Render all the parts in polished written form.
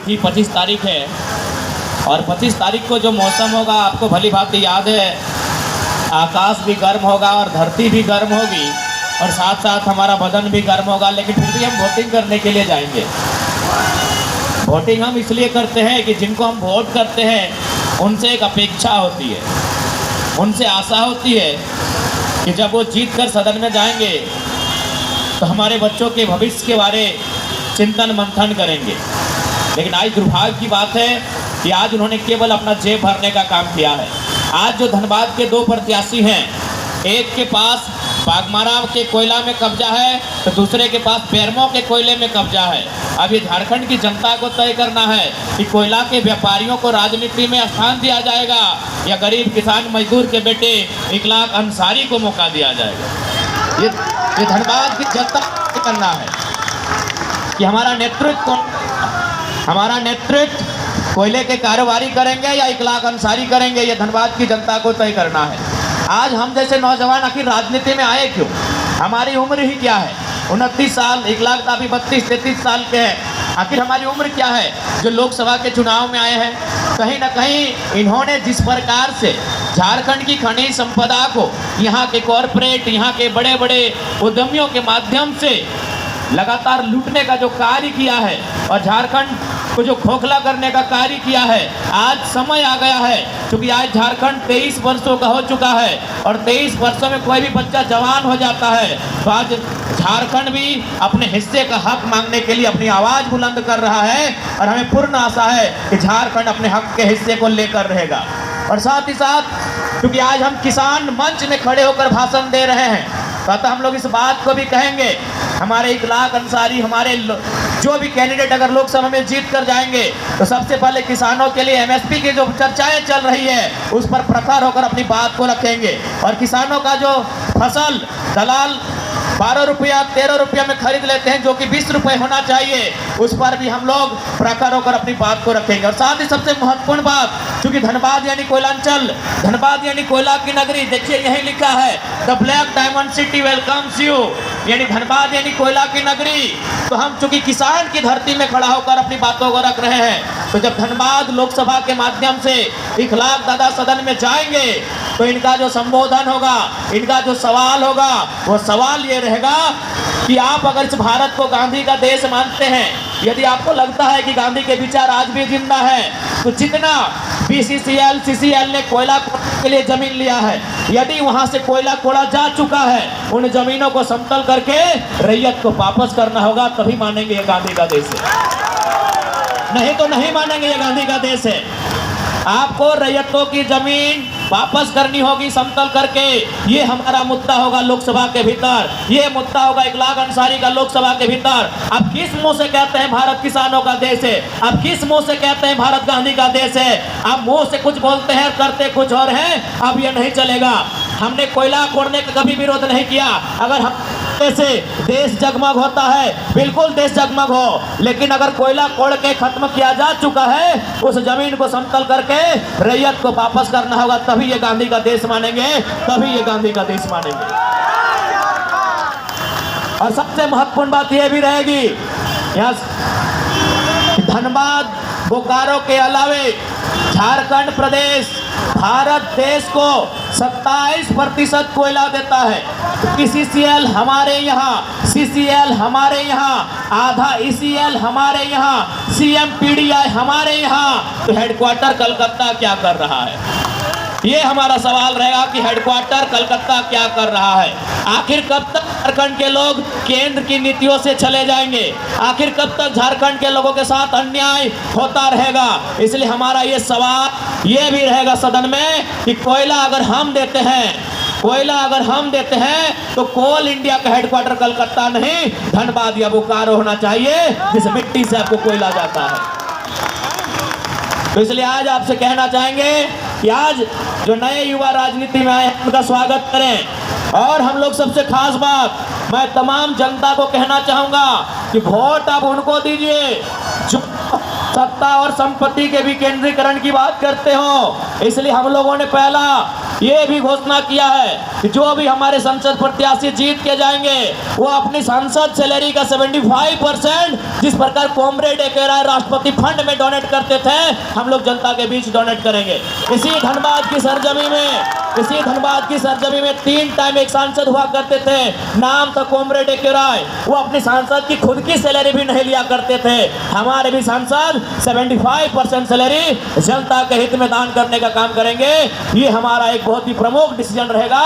तिथि 25 तारीख है और 25 तारीख को जो मौसम होगा आपको भली भांति याद है। आकाश भी गर्म होगा और धरती भी गर्म होगी और साथ साथ हमारा बदन भी गर्म होगा, लेकिन फिर भी हम वोटिंग करने के लिए जाएंगे। वोटिंग हम इसलिए करते हैं कि जिनको हम वोट करते हैं उनसे एक अपेक्षा होती है, उनसे आशा होती है कि जब वो जीत कर सदन में जाएंगे तो हमारे बच्चों के भविष्य के बारे चिंतन मंथन करेंगे। लेकिन आज दुर्भाग्य की बात है कि आज उन्होंने केवल अपना जेब भरने का काम किया है। आज जो धनबाद के 2 प्रत्याशी हैं, एक के पास बागमारा के कोयला में कब्जा है तो दूसरे के पास पेरमो के कोयले में कब्जा है। अब ये झारखंड की जनता को तय करना है कि कोयला के व्यापारियों को राजनीति में स्थान दिया जाएगा या गरीब किसान मजदूर के बेटे इकलाक अंसारी को मौका दिया जाएगा। ये धनबाद की जनता को तय करना है कि हमारा नेतृत्व कोयले के कारोबारी करेंगे या इकलाक अंसारी करेंगे। ये धनबाद की जनता को तय करना है। आज हम जैसे नौजवान आखिर राजनीति में आए क्यों? हमारी उम्र ही क्या है? 29 साल, इकलाक अभी 32-33 साल के हैं। आखिर हमारी उम्र क्या है जो लोकसभा के चुनाव में आए हैं? कहीं ना कहीं इन्होंने जिस प्रकार से झारखंड की खनिज संपदा को यहाँ के कॉरपोरेट, यहाँ के बड़े बड़े उद्यमियों के माध्यम से लगातार लूटने का जो कार्य किया है और झारखंड को जो खोखला करने का कार्य किया है, आज समय आ गया है। क्योंकि आज झारखंड 23 वर्षों का हो चुका है और 23 वर्षों में कोई भी बच्चा जवान हो जाता है तो आज झारखंड भी अपने हिस्से का हक मांगने के लिए अपनी आवाज़ बुलंद कर रहा है और हमें पूर्ण आशा है कि झारखंड अपने हक के हिस्से को लेकर रहेगा। और साथ ही साथ क्योंकि आज हम किसान मंच में खड़े होकर भाषण दे रहे हैं, तो हम लोग इस बात को भी कहेंगे, हमारे इकलाक अंसारी, हमारे जो भी कैंडिडेट अगर लोकसभा में जीत कर जाएंगे तो सबसे पहले किसानों के लिए एमएसपी की जो चर्चाएं चल रही है उस पर प्रखर होकर अपनी बात को रखेंगे। और किसानों का जो फसल दलाल 12 रुपया 13 रुपया में खरीद लेते हैं जो कि 20 रुपये होना चाहिए, उस पर भी हम लोग प्रखर होकर अपनी बात को रखेंगे। और साथ ही सबसे महत्वपूर्ण बात, क्योंकि धनबाद यानी कोयलांचल, धनबाद यानी कोयला की नगरी, देखिए यही लिखा है the black diamond city welcomes you, यानी धनबाद यानी कोयला की नगरी। तो हम चूंकि किसान की धरती में खड़ा होकर अपनी बातों को रख रहे हैं, तो जब धनबाद लोकसभा के माध्यम से इकलाक दादा सदन में जाएंगे तो इनका जो संबोधन होगा, इनका जो सवाल होगा, वो सवाल ये रहेगा कि आप अगर इस भारत को गांधी का देश मानते हैं, यदि आपको लगता है कि गांधी के विचार आज भी जिंदा है, तो जितना बीसीसीएल सीसीएल ने कोयला के लिए जमीन लिया है, यदि वहां से कोयला कोड़ा जा चुका है, उन जमीनों को समतल करके रैयत को वापस करना होगा, तभी मानेंगे ये गांधी का देश है। नहीं तो नहीं मानेंगे ये गांधी का देश है। आपको रैयतों की जमीन वापस करनी होगी समतल करके। ये हमारा मुद्दा होगा लोकसभा के भीतर, ये मुद्दा होगा इकलाक अंसारी का लोकसभा के भीतर। आप किस मुंह से कहते हैं भारत किसानों का देश है? आप किस मुंह से कहते हैं भारत गांधी का देश है? आप मुंह से कुछ बोलते हैं, करते कुछ और हैं। अब ये नहीं चलेगा। हमने कोयला खोदने का कभी विरोध नहीं किया। अगर हम से देश जगमग होता है, बिल्कुल देश जगमग हो, लेकिन अगर कोयला खोद के खत्म किया जा चुका है, उस जमीन को समतल करके रैयत को वापस करना होगा, तभी ये गांधी का देश मानेंगे, तभी ये गांधी का देश मानेंगे। और सबसे महत्वपूर्ण बात यह भी रहेगी, यहाँ धनबाद बोकारो के अलावे झारखंड प्रदेश भारत देश को 27% कोयला देता है। सीसीएल हमारे यहाँ, सीसीएल हमारे यहाँ, आधा ईसीएल हमारे यहाँ, सीएमपीडीआई हमारे यहाँ। तो हेडक्वार्टर कलकत्ता क्या कर रहा है? ये हमारा सवाल रहेगा कि हेडक्वार्टर कलकत्ता क्या कर रहा है। आखिर कब तक झारखंड के लोग केंद्र की नीतियों से चले जाएंगे? आखिर कब तक झारखंड के लोगों के साथ अन्याय होता रहेगा? इसलिए हमारा ये सवाल ये भी रहेगा सदन में कि कोयला अगर हम देते हैं, कोयला अगर हम देते हैं तो कोल इंडिया का हेडक्वार्टर कलकत्ता नहीं, धनबाद या बोकारो होना चाहिए, जिस मिट्टी से आपको कोयला जाता है। तो इसलिए आज आपसे कहना चाहेंगे कि आज जो नए युवा राजनीति में आए हैं उनका स्वागत करें। और हम लोग सबसे खास बात, मैं तमाम जनता को कहना चाहूँगा कि वोट आप उनको दीजिए जो सत्ता और संपत्ति के विकेंद्रीकरण की बात करते हो। इसलिए हम लोगों ने पहला ये भी घोषणा किया है कि जो भी हमारे संसद प्रत्याशी जीत के जाएंगे वो अपनी सांसद सैलरी का 75% जिस प्रकार कॉमरेड एकेरा राष्ट्रपति फंड में डोनेट करते थे, हम लोग जनता के बीच डोनेट करेंगे। इसी धनबाद की सरजमी में 3 टाइम एक सांसद हुआ करते थे, नाम था कॉमरेड एकेराय। वो अपनी सांसद की खुद की सैलरी भी नहीं लिया करते थे। हमारे भी सांसद 75% सैलरी जनता के हित में दान करने का काम करेंगे। ये हमारा एक बहुत ही प्रमुख डिसीजन रहेगा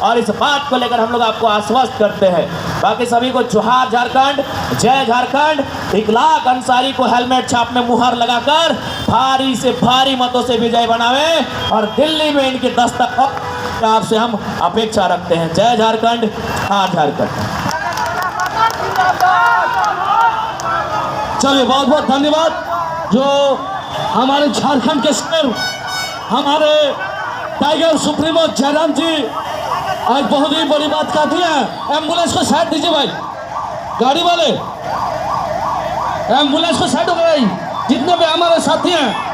और इस बात को लेकर हम लोग आपको आश्वस्त करते हैं। बाकी सभी को जोहार झारखंड, जय झारखंड। इकलाक अंसारी को हेलमेट छाप में मुहर लगाकर भारी से भारी मतों से विजय बनावे और दिल्ली में इनकी दस्तक आपसे हम अपेक्षा रखते हैं। जय झारखंड, हाँ झारखंड। चलिए, बहुत बहुत धन्यवाद। जो हमारे झारखंड के शेर, हमारे टाइगर सुप्रीमो जयराम जी आज बहुत ही बड़ी बात कहती हैं। एम्बुलेंस को साइड दीजिए भाई, गाड़ी वाले एम्बुलेंस को साइड हो गए। जितने भी हमारे साथी हैं